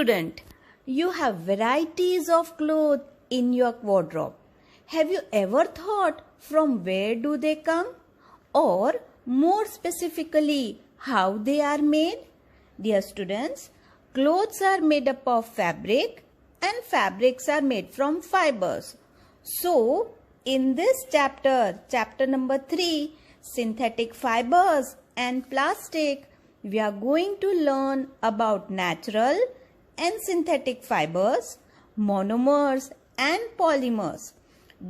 Student, you have varieties of clothes in your wardrobe. Have you ever thought from where do they come? Or more specifically, how they are made? Dear students, clothes are made up of fabric and fabrics are made from fibers. So, in this chapter, chapter number 3, synthetic fibers and plastic, we are going to learn about natural and synthetic fibers, monomers and polymers,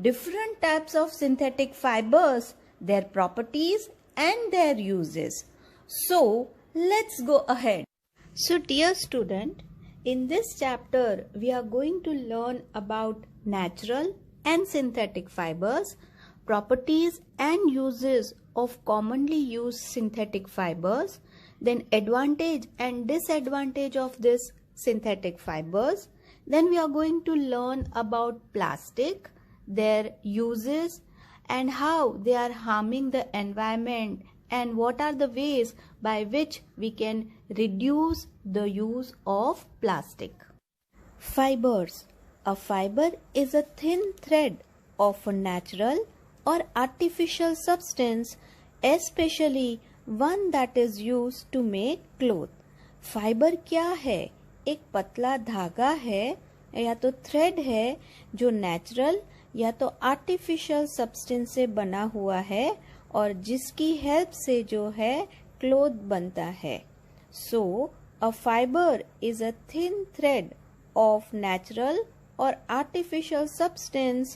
different types of synthetic fibers, their properties and their uses. So, let's go ahead. So, dear student, in this chapter, we are going to learn about natural and synthetic fibers, properties and uses of commonly used synthetic fibers, then advantage and disadvantage of this synthetic fibers. Then we are going to learn about plastic, their uses and how they are harming the environment and what are the ways by which we can reduce the use of plastic. Fibers. A fiber is a thin thread of a natural or artificial substance, especially one that is used to make cloth. Fibre क्या है? एक पतला धागा है या तो thread है जो नेचुरल या तो आर्टिफिशियल सब्सटेंस से बना हुआ है और जिसकी हेल्प से जो है क्लोथ बनता है. So a fibre is a thin thread of natural or artificial substance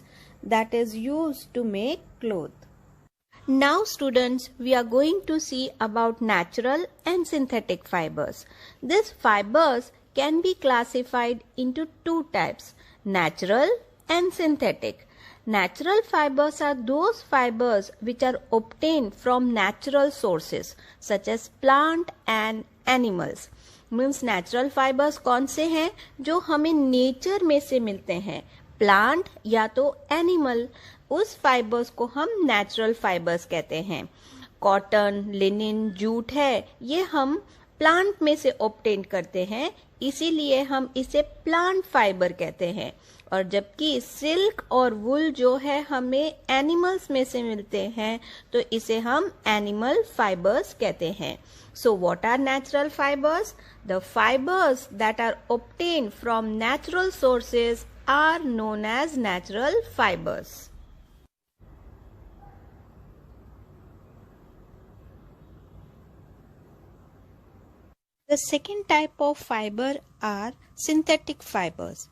that is used to make cloth. Now students, we are going to see about natural and synthetic fibers. These fibers can be classified into two types, natural and synthetic. Natural fibers are those fibers which are obtained from natural sources such as plant and animals. Means natural fibres कौन से हैं? जो हमें nature में से मिलते हैं, plant या तो एनिमल. उस फाइबर्स को हम नेचुरल फाइबर्स कहते हैं. कॉटन, लिनिन, जूट है, ये हम प्लांट में से ऑब्टेन करते हैं, इसीलिए हम इसे प्लांट फाइबर कहते हैं. और जबकि सिल्क और वुल जो है हमें एनिमल्स में से मिलते हैं, तो इसे हम एनिमल फाइबर्स कहते हैं. So what are natural fibers? The fibers that are obtained from natural sources are known as natural fibers. The second type of fiber are synthetic fibers.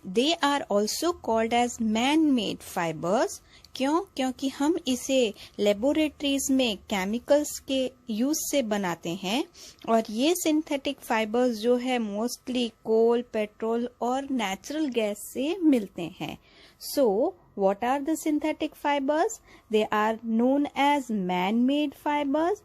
They are also called as man-made fibers. क्यों? क्योंकि हम इसे laboratories में chemicals के use से बनाते हैं और ये सिंथेटिक फाइबर्स जो है मोस्टली कोल, पेट्रोल और नेचुरल गैस से मिलते हैं. So what are the synthetic fibres? They are known as man made fibres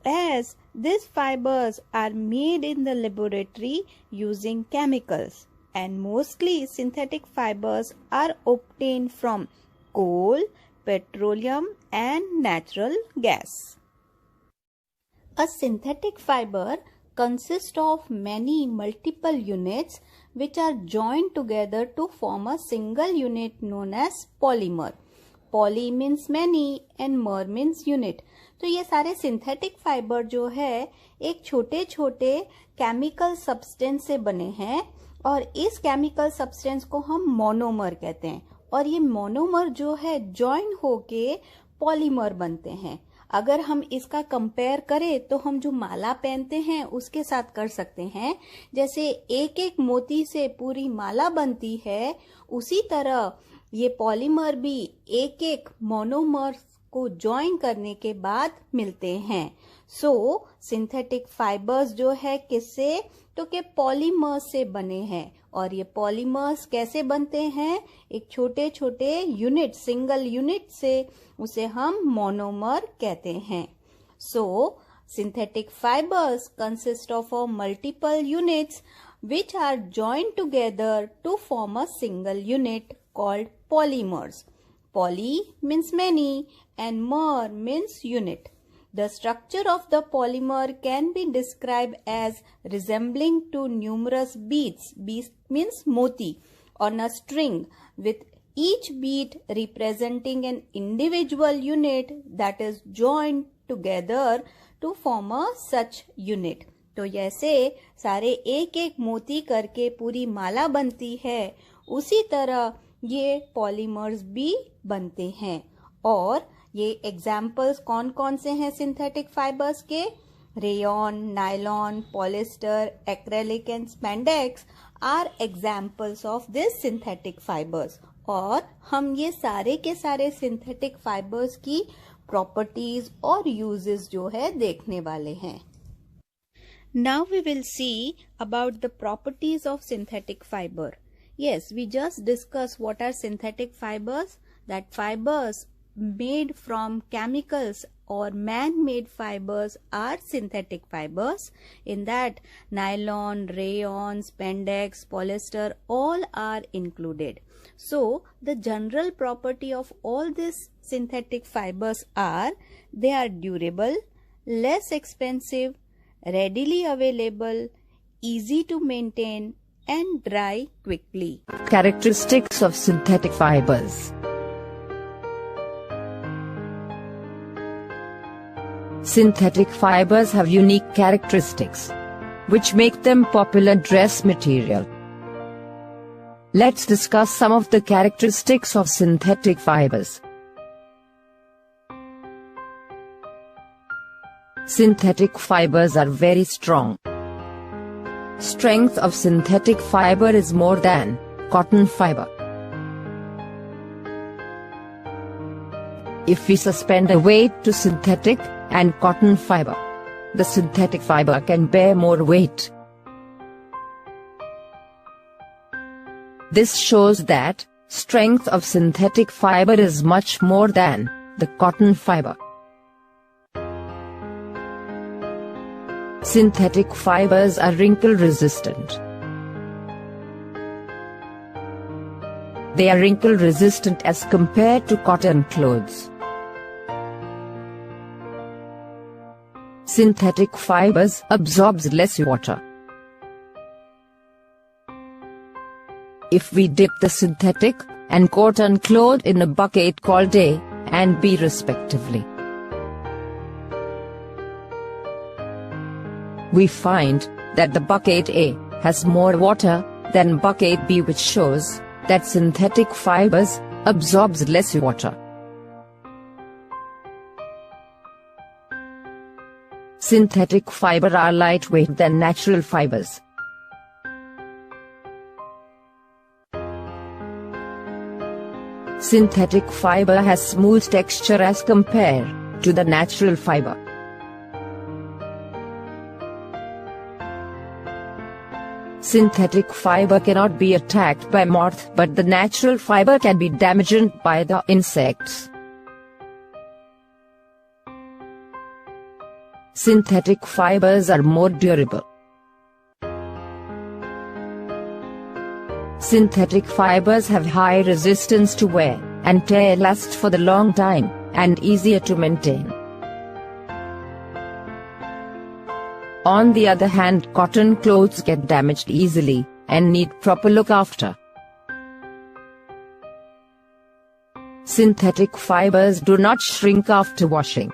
as these fibers are made in the laboratory using chemicals, and mostly synthetic fibers are obtained from coal, petroleum and natural gas. A synthetic fiber consists of many multiple units which are joined together to form a single unit known as polymer. Poly means many and mer means unit. तो ये सारे synthetic fibre जो है एक छोटे छोटे chemical substance से बने हैं और इस केमिकल सब्सटेंस को हम मोनोमर कहते हैं और ये मोनोमर जो है जॉइन होके पॉलीमर बनते हैं. अगर हम इसका कंपेयर करें तो हम जो माला पहनते हैं उसके साथ कर सकते हैं. जैसे एक एक मोती से पूरी माला बनती है, उसी तरह ये पॉलीमर भी एक एक मोनोमर को ज्वाइन करने के बाद मिलते हैं. सो सिंथेटिक फाइबर्स जो है किससे? तो के पॉलीमर्स से बने हैं और ये पॉलीमर्स कैसे बनते हैं? एक छोटे छोटे यूनिट, सिंगल यूनिट से, उसे हम मोनोमर कहते हैं. So synthetic fibres consist of a multiple units which are joined together to form a single unit called polymers. Poly means many and mer means unit. The structure of the polymer can be described as resembling to numerous beads. Beads means moti on a string, with each bead representing an individual unit that is joined together to form a such unit. तो जैसे सारे एक एक मोती करके पूरी माला बनती है, उसी तरह ये पॉलीमर्स भी बनते हैं. और ये एग्जाम्पल्स कौन कौन से हैं सिंथेटिक फाइबर्स के? Rayon, nylon, polyester, acrylic and spandex are examples of this synthetic fibres. और हम ये सारे के सारे सिंथेटिक फाइबर्स की प्रॉपर्टीज और यूजेस जो है देखने वाले हैं. Now we will see about the properties of synthetic fiber. Yes, we just discussed what are synthetic fibers. That fibers made from chemicals or man-made fibers are synthetic fibers. In that, nylon, rayon, spandex, polyester, all are included. So, the general property of all these synthetic fibers are they are durable, less expensive, readily available, easy to maintain, and dry quickly. Characteristics of synthetic fibers. Synthetic fibers have unique characteristics, which make them popular dress material. Let's discuss some of the characteristics of synthetic fibers. Synthetic fibers are very strong. Strength of synthetic fiber is more than cotton fiber. If we suspend a weight to synthetic and cotton fiber, the synthetic fiber can bear more weight. This shows that strength of synthetic fiber is much more than the cotton fiber. Synthetic fibers are wrinkle resistant. They are wrinkle resistant as compared to cotton clothes. Synthetic fibers absorbs less water. If we dip the synthetic and cotton cloth in a bucket called A and B respectively, we find that the bucket A has more water than bucket B, which shows that synthetic fibers absorbs less water. Synthetic fiber are lightweight than natural fibers. Synthetic fiber has smooth texture as compared to the natural fiber. Synthetic fiber cannot be attacked by moth, but the natural fiber can be damaged by the insects. Synthetic fibers are more durable. Synthetic fibers have high resistance to wear and tear, last for the long time, and easier to maintain. On the other hand, cotton clothes get damaged easily and need proper look after. Synthetic fibers do not shrink after washing.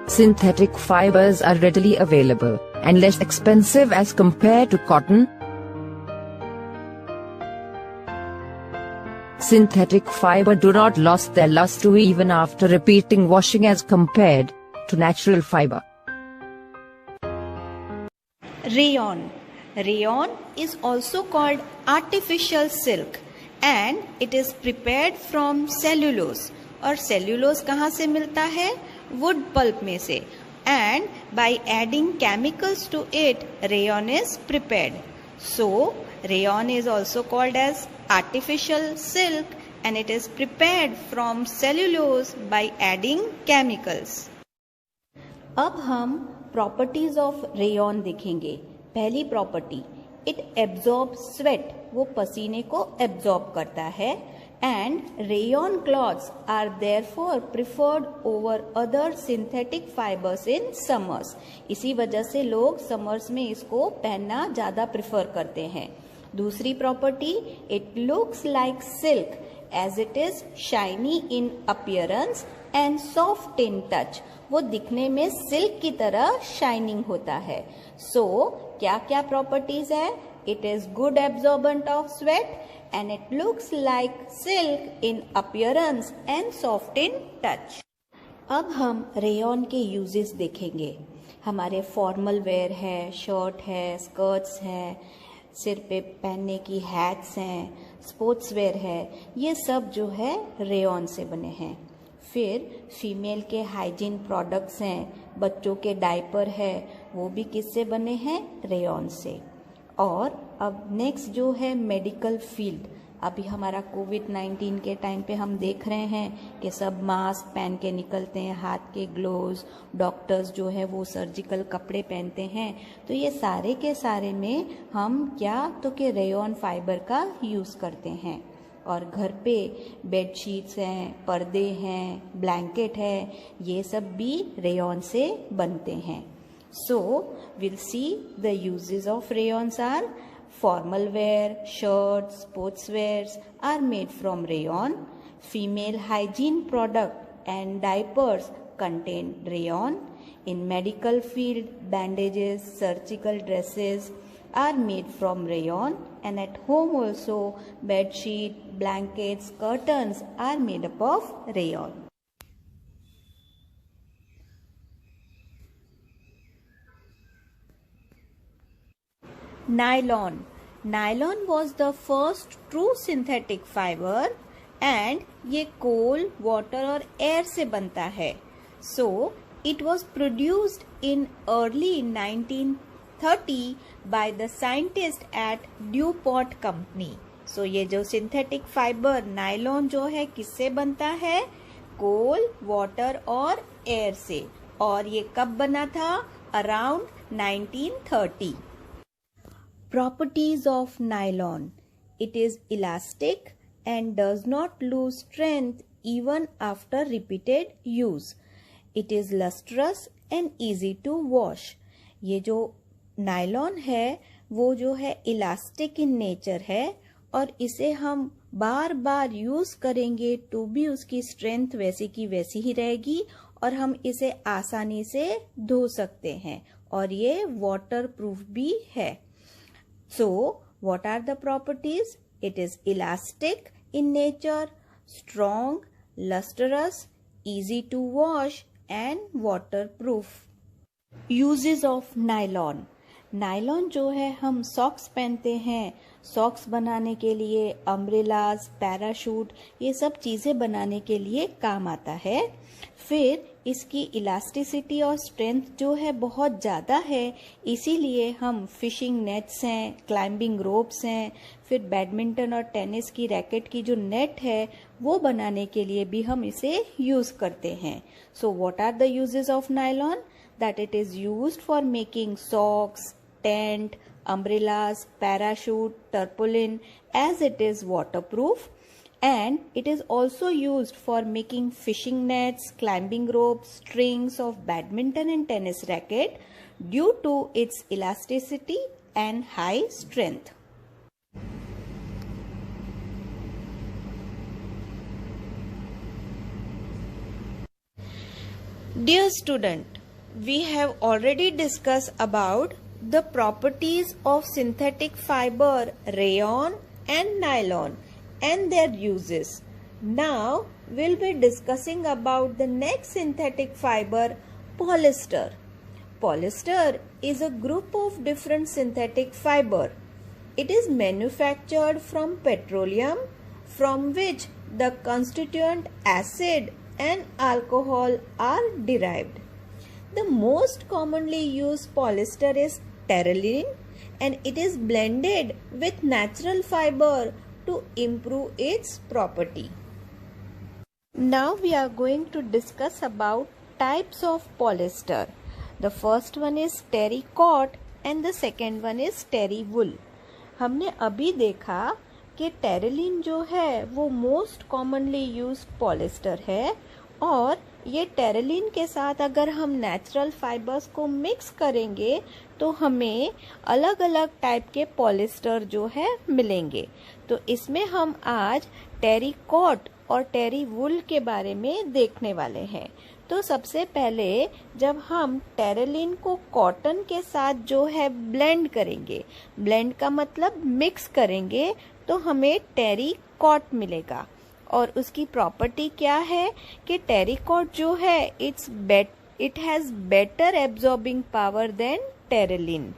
Synthetic fibers are readily available and less expensive as compared to cotton. Synthetic fiber do not lose their luster even after repeating washing as compared to natural fiber. Rayon. Rayon is also called artificial silk and it is prepared from cellulose. और cellulose कहाँ से मिलता है? Wood pulp में से. And by adding chemicals to it, rayon is prepared. So, rayon is also called as artificial silk and it is prepared from cellulose by adding chemicals. अब हम properties of rayon देखेंगे. पहली property, it absorbs sweat, वो पसीने को absorb करता है. and rayon cloths are therefore preferred over other synthetic fibers in summers. इसी वजह से लोग summers में इसको पहनना ज़्यादा प्रिफर करते हैं. दूसरी property, it looks like silk as it is shiny in appearance and soft in touch. वो दिखने में सिल्क की तरह शाइनिंग होता है. So क्या क्या प्रॉपर्टीज है? It is good absorbent of sweat and it looks like silk in appearance and soft in touch. अब हम रेयॉन के यूजेस देखेंगे. हमारे फॉर्मल वेयर है, शर्ट है, स्कर्ट्स हैं, सिर पे पहनने की हैट्स हैं, स्पोर्ट्स वेयर है, ये सब जो है रेयॉन से बने हैं. फिर फीमेल के हाइजीन प्रोडक्ट्स हैं, बच्चों के डायपर है, वो भी किससे बने हैं? रेयॉन से. और अब नेक्स्ट जो है मेडिकल फील्ड. अभी हमारा कोविड-19 के टाइम पे हम देख रहे हैं कि सब मास्क पहन के निकलते हैं, हाथ के ग्लोव्स, डॉक्टर्स जो है वो सर्जिकल कपड़े पहनते हैं. तो ये सारे के सारे में हम क्या तो कि रेयॉन फाइबर का यूज़ करते हैं. और घर पे बेडशीट्स हैं, पर्दे हैं, ब्लैंकेट है, ये सब भी रेयॉन से बनते हैं. So we'll see the uses of rayons are formal wear, shirts, sports wears are made from rayon. Female hygiene product and diapers contain rayon. In medical field, bandages, surgical dresses are made from rayon, and at home also bed sheet, blankets, curtains are made up of rayon. Nylon. Nylon was the first true synthetic fiber and ये coal, water और air से बनता है. So it was produced in early 1930 by the scientist at DuPont company. So ये जो synthetic fiber nylon जो है किससे बनता है? coal, water और air से. और ये कब बना था? Around 1930. Properties of nylon. It is elastic and does not lose strength even after repeated use. It is lustrous and easy to wash. ये जो nylon है वो जो है elastic in nature है और इसे हम बार बार यूज करेंगे तो भी उसकी स्ट्रेंथ वैसी की वैसी ही रहेगी और हम इसे आसानी से धो सकते हैं और ये वाटर प्रूफ भी है. So, what are the properties? It is elastic in nature, strong, lustrous, easy to wash and waterproof. Uses of nylon. Nylon जो है हम सॉक्स पहनते हैं, सॉक्स बनाने के लिए, अम्ब्रेलाज, पैराशूट, ये सब चीज़ें बनाने के लिए काम आता है. फिर इसकी इलास्टिसिटी और स्ट्रेंथ जो है बहुत ज़्यादा है, इसीलिए हम फिशिंग नेट्स हैं, क्लाइंबिंग रोप्स हैं, फिर बैडमिंटन और टेनिस की रैकेट की जो नेट है वो बनाने के लिए भी हम इसे यूज़ करते हैं. So what are the uses of nylon? That it is used for making socks, tent, umbrellas, parachute, tarpaulin, as it is waterproof, and it is also used for making fishing nets, climbing ropes, strings of badminton and tennis racket due to its elasticity and high strength. Dear student, we have already discussed about the properties of synthetic fiber rayon and nylon and their uses. Now we'll be discussing about the next synthetic fiber, polyester. Polyester is a group of different synthetic fiber. It is manufactured from petroleum from which the constituent acid and alcohol are derived. The most commonly used polyester is terylene and it is blended with natural fiber to improve its property. Now we are going to discuss about types of polyester. The first one is terry cot and the second one is terry wool. हमने अभी देखा कि terylene जो है वो most commonly used polyester है, और ये टेरेलिन के साथ अगर हम नेचुरल फाइबर्स को मिक्स करेंगे तो हमें अलग अलग टाइप के पॉलिस्टर जो है मिलेंगे। तो इसमें हम आज टेरिकॉट और टेरी वुल के बारे में देखने वाले हैं। तो सबसे पहले जब हम टेरेलिन को कॉटन के साथ जो है ब्लेंड करेंगे, ब्लेंड का मतलब मिक्स करेंगे, तो हमें टेरिकॉट मिलेगा। और उसकी प्रॉपर्टी क्या है कि टेरिकॉट जो है it has better absorbing power than terylene.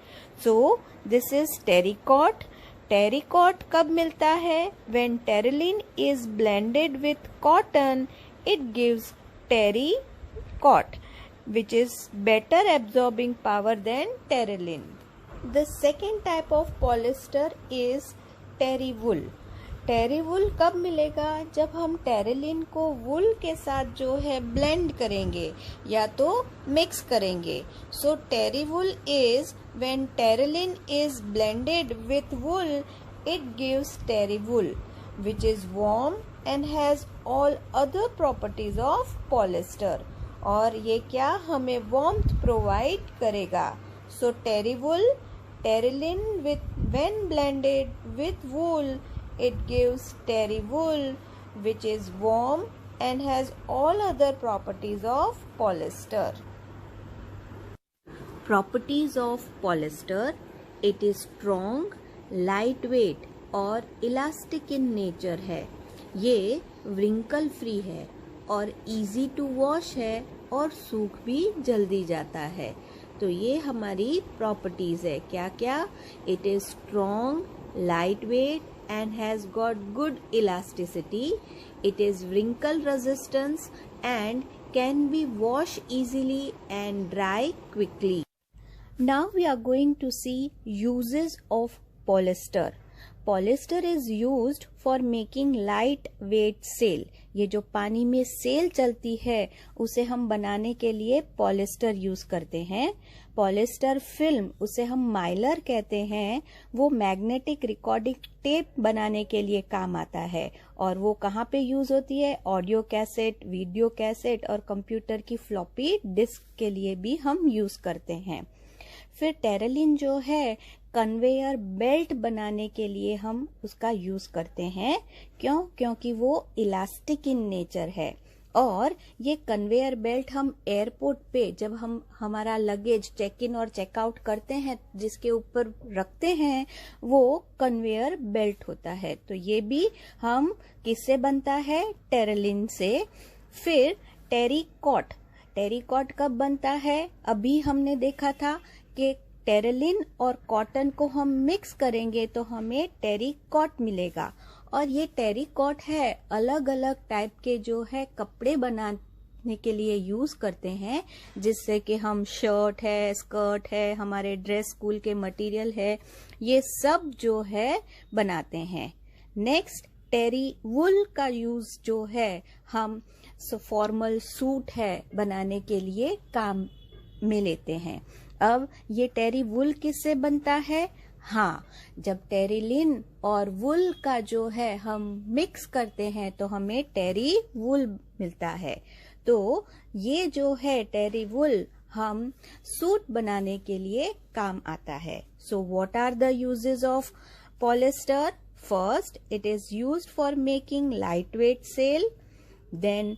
So this is terrycot. Terrycot कब मिलता है? When terylene is blended with cotton it gives terrycot which is better absorbing power than terylene. The second type of polyester is terry wool. Terry wool कब मिलेगा? जब हम terylene को वुल के साथ जो है ब्लेंड करेंगे या तो मिक्स करेंगे। So terry wool is when terylene is blended with wool it gives terry wool which is warm and has all other properties of polyester। और ये क्या हमें warmth provide करेगा। So terry wool, terylene when blended with wool it gives terry wool which is warm and has all other properties of polyester। Properties of polyester: it is strong, lightweight और elastic in nature है। ये wrinkle free है और easy to wash है और सूख भी जल्दी जाता है। तो ये हमारी प्रॉपर्टीज है। क्या क्या? It is strong, light weight and has got good elasticity. It is wrinkle resistance and can be washed easily and dry quickly। Now we are going to see uses of polyester। Polyester is used for making light weight sail. ये जो पानी में cell चलती है उसे हम बनाने के लिए पॉलिस्टर यूज करते हैं। पॉलिस्टर फिल्म, उसे हम माइलर कहते हैं, वो मैग्नेटिक रिकॉर्डिंग टेप बनाने के लिए काम आता है। और वो कहाँ पे यूज होती है? ऑडियो कैसेट, वीडियो कैसेट और कंप्यूटर की फ्लॉपी डिस्क के लिए भी हम यूज करते हैं। फिर टेरेलिन जो है कन्वेयर बेल्ट बनाने के लिए हम उसका यूज करते हैं। क्यों? क्योंकि वो इलास्टिक इन नेचर है। और ये कन्वेयर बेल्ट हम एयरपोर्ट पे जब हम हमारा लगेज चेक इन और चेकआउट करते हैं जिसके ऊपर रखते हैं वो कन्वेयर बेल्ट होता है। तो ये भी हम किससे बनता है? टेरेलिन से। फिर टेरिकॉट। टेरिकॉट कब बनता है? अभी हमने देखा था कि टेरेलिन और कॉटन को हम मिक्स करेंगे तो हमें टेरिकॉट मिलेगा। और ये टेरिकॉट है अलग अलग टाइप के जो है कपड़े बनाने के लिए यूज करते हैं, जिससे कि हम शर्ट है, स्कर्ट है, हमारे ड्रेस स्कूल के मटेरियल है, ये सब जो है बनाते हैं। नेक्स्ट टेरी वुल का यूज जो है हम फॉर्मल सूट है बनाने के लिए काम में लेते हैं। अब ये टेरी वुल किससे बनता है? हाँ, जब टेरेलिन और वुल का जो है हम मिक्स करते हैं तो हमें टेरी वुल मिलता है। तो ये जो है टेरी वुल हम सूट बनाने के लिए काम आता है। So what are the uses of polyester? First, it is used for making lightweight sail. Then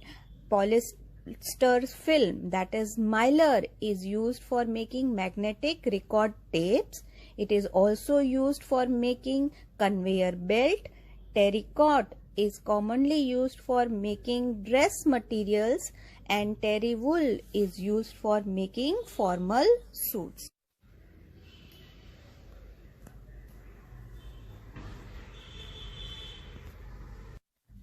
polyester film, that is mylar, is used for making magnetic record tapes. It is also used for making conveyor belt. Terrycot is commonly used for making dress materials and terry wool is used for making formal suits.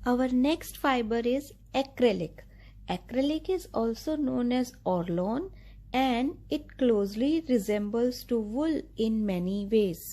Our next fiber is acrylic. Acrylic is also known as Orlon and it closely resembles to wool in many ways.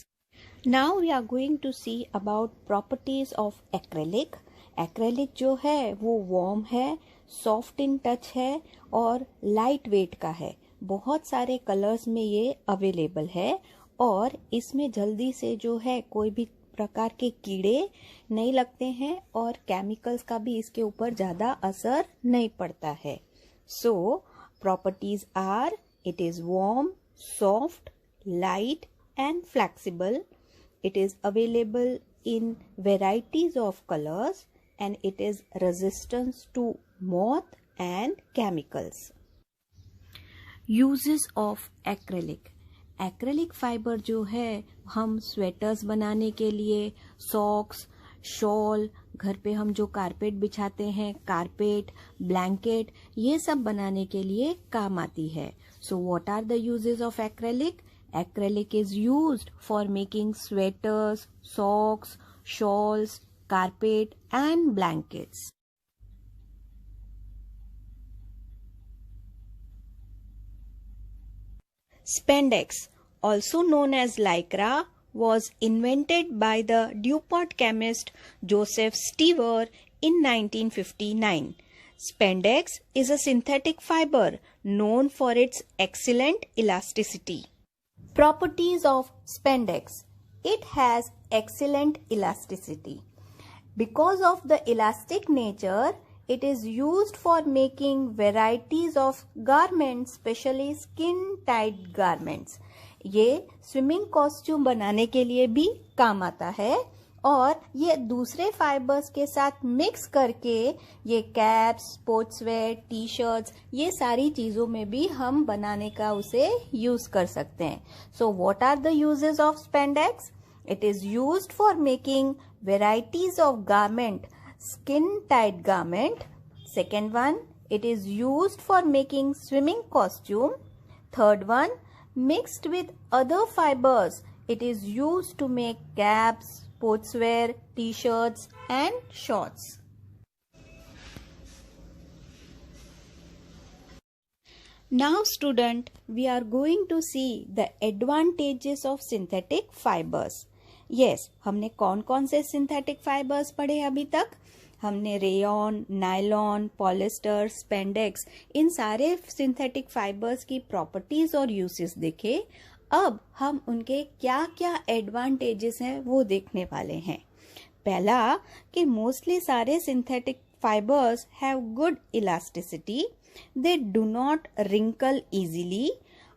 Now we are going to see about properties of acrylic. Acrylic जो है वो warm है, soft in touch है और light weight का है। बहुत सारे कलर्स में ये अवेलेबल है और इसमें जल्दी से जो है कोई भी प्रकार के कीड़े नहीं लगते हैं और केमिकल्स का भी इसके ऊपर ज़्यादा असर नहीं पड़ता है. So, properties are it is warm, soft, light and flexible. It is available in varieties of colors and it is resistant to moth and chemicals. Uses of acrylic. Acrylic fibre जो है हम स्वेटर्स बनाने के लिए, socks, shawl, घर पे हम जो कारपेट बिछाते हैं, कारपेट, ब्लैंकेट, ये सब बनाने के लिए काम आती है. So what are the uses of acrylic? Acrylic is used for making sweaters, socks, shawls, carpet and blankets. Spandex, also known as Lycra, was invented by the DuPont chemist Joseph Stiver in 1959. Spandex is a synthetic fiber known for its excellent elasticity. Properties of spandex. It has excellent elasticity. Because of the elastic nature, it is used for making varieties of garments, especially skin-tight garments. ये swimming costume बनाने के लिए भी काम आता है और ये दूसरे फाइबर्स के साथ मिक्स करके ये कैप्स, स्पोर्ट्सवेयर, टी शर्ट्स, ये सारी चीजों में भी हम बनाने का उसे यूज कर सकते हैं. So what are the uses of spandex? It is used for making varieties of garment, skin tight garment. Second one, it is used for making swimming costume. Third one, mixed with other fibers, it is used to make caps, sportswear, t-shirts and shorts. Now student, we are going to see the advantages of synthetic fibers. Yes, हमने कौन कौन से synthetic fibres पढ़े अभी तक? हमने rayon, nylon, polyester, spandex, इन सारे synthetic fibres की प्रॉपर्टीज और यूसेस देखे. अब हम उनके क्या क्या एडवांटेजेस हैं वो देखने वाले हैं. पहला कि मोस्टली सारे synthetic fibres have good elasticity, they do not wrinkle easily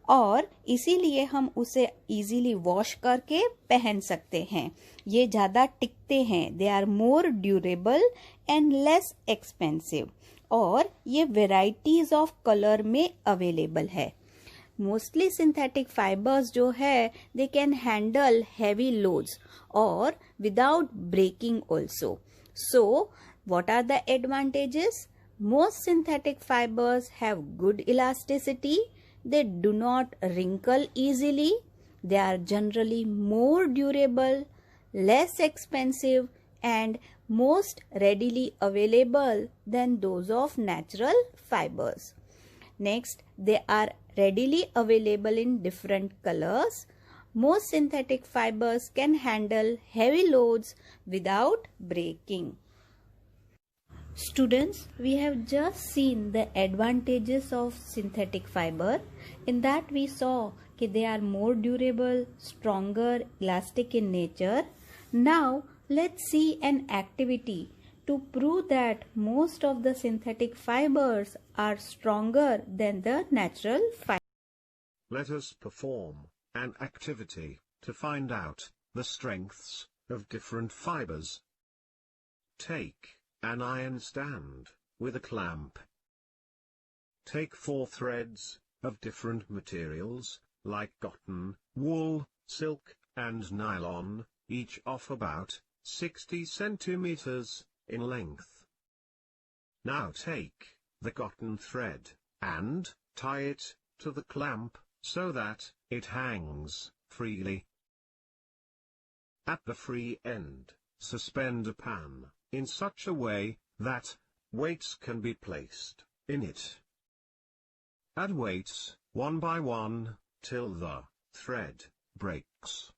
और इसीलिए हम उसे इजीली वॉश करके पहन सकते हैं. ये ज्यादा टिकते हैं. They are more durable and less expensive और ये वेराइटीज ऑफ कलर में अवेलेबल है. मोस्टली सिंथेटिक फाइबर्स जो है they can handle heavy loads और without breaking also. So what are the advantages? Most synthetic fibres have good elasticity. They do not wrinkle easily. They are generally more durable, less expensive and most readily available than those of natural fibers. Next, they are readily available in different colors. Most synthetic fibers can handle heavy loads without breaking. Students, we have just seen the advantages of synthetic fiber. In that we saw that they are more durable, stronger, elastic in nature. Now let's see an activity to prove that most of the synthetic fibers are stronger than the natural fibers. Let us perform an activity to find out the strengths of different fibers. Take an iron stand with a clamp. Take 4 threads of different materials like cotton, wool, silk and nylon, each of about 60 centimeters in length. Now take the cotton thread and tie it to the clamp so that it hangs freely. At the free end, suspend a pan in such a way that weights can be placed in it. Add weights one by one till the thread breaks.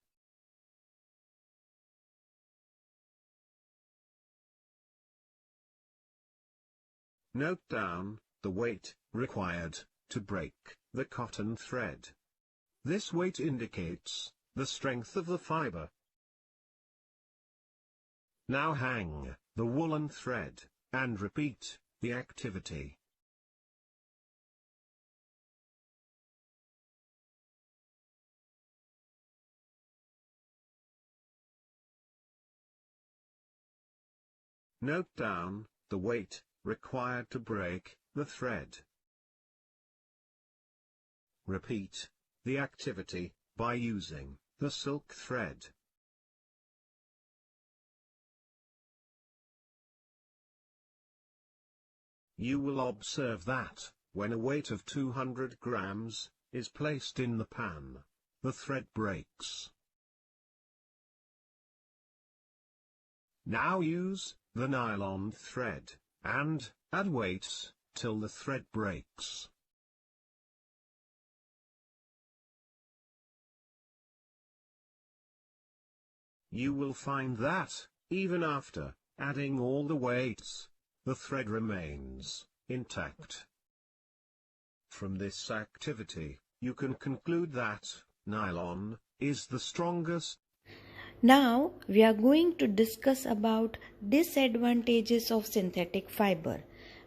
Note down the weight required to break the cotton thread. This weight indicates the strength of the fiber. Now hang the woolen thread, and repeat the activity. Note down the weight required to break the thread. Repeat the activity by using the silk thread. You will observe that, when a weight of 200 grams is placed in the pan, the thread breaks. Now use the nylon thread, and add weights, till the thread breaks. You will find that, even after adding all the weights, the thread remains intact. From this activity, you can conclude that nylon is the strongest. Now we are going to discuss about disadvantages of synthetic fiber.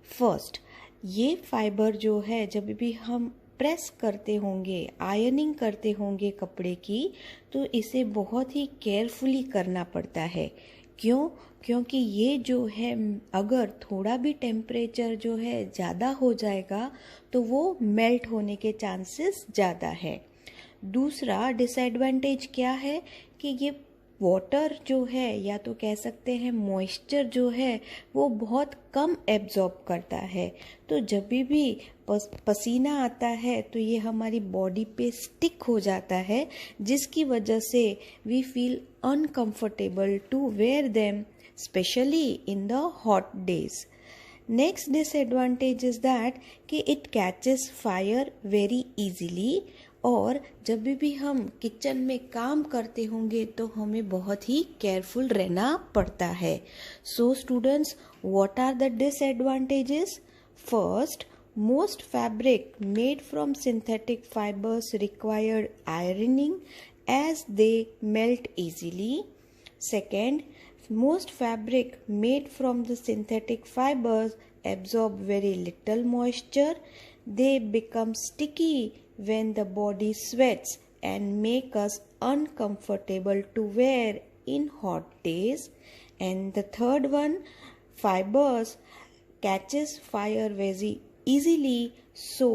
First, ये fibre जो है जब भी हम press करते होंगे, ironing करते होंगे कपड़े की, तो इसे बहुत ही केयरफुली करना पड़ता है. क्यों? क्योंकि ये जो है अगर थोड़ा भी टेम्परेचर जो है ज़्यादा हो जाएगा तो वो मेल्ट होने के चांसेस ज़्यादा है. दूसरा डिसएडवांटेज क्या है कि ये वाटर जो है या तो कह सकते हैं मॉइस्चर जो है वो बहुत कम एब्जॉर्ब करता है. तो जब भी पसीना आता है तो ये हमारी बॉडी पे स्टिक हो जाता है, जिसकी वजह से we feel uncomfortable to wear them, especially in the hot days. Next disadvantage is that कि it catches fire very easily, और जब भी हम किचन में काम करते होंगे तो हमें बहुत ही केयरफुल रहना पड़ता है. So students, what are the disadvantages? First, most fabric made from synthetic fibers require ironing as they melt easily. Second, most fabric made from the synthetic fibers absorb very little moisture. They become sticky when the body sweats and make us uncomfortable to wear in hot days. And the third one, fibers catches fire very easily, so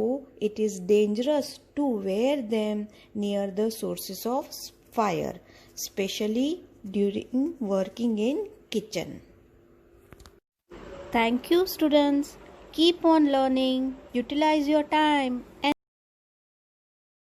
it is dangerous to wear them near the sources of fire, especially during working in kitchen. Thank you, students. Keep on learning, utilize your time, and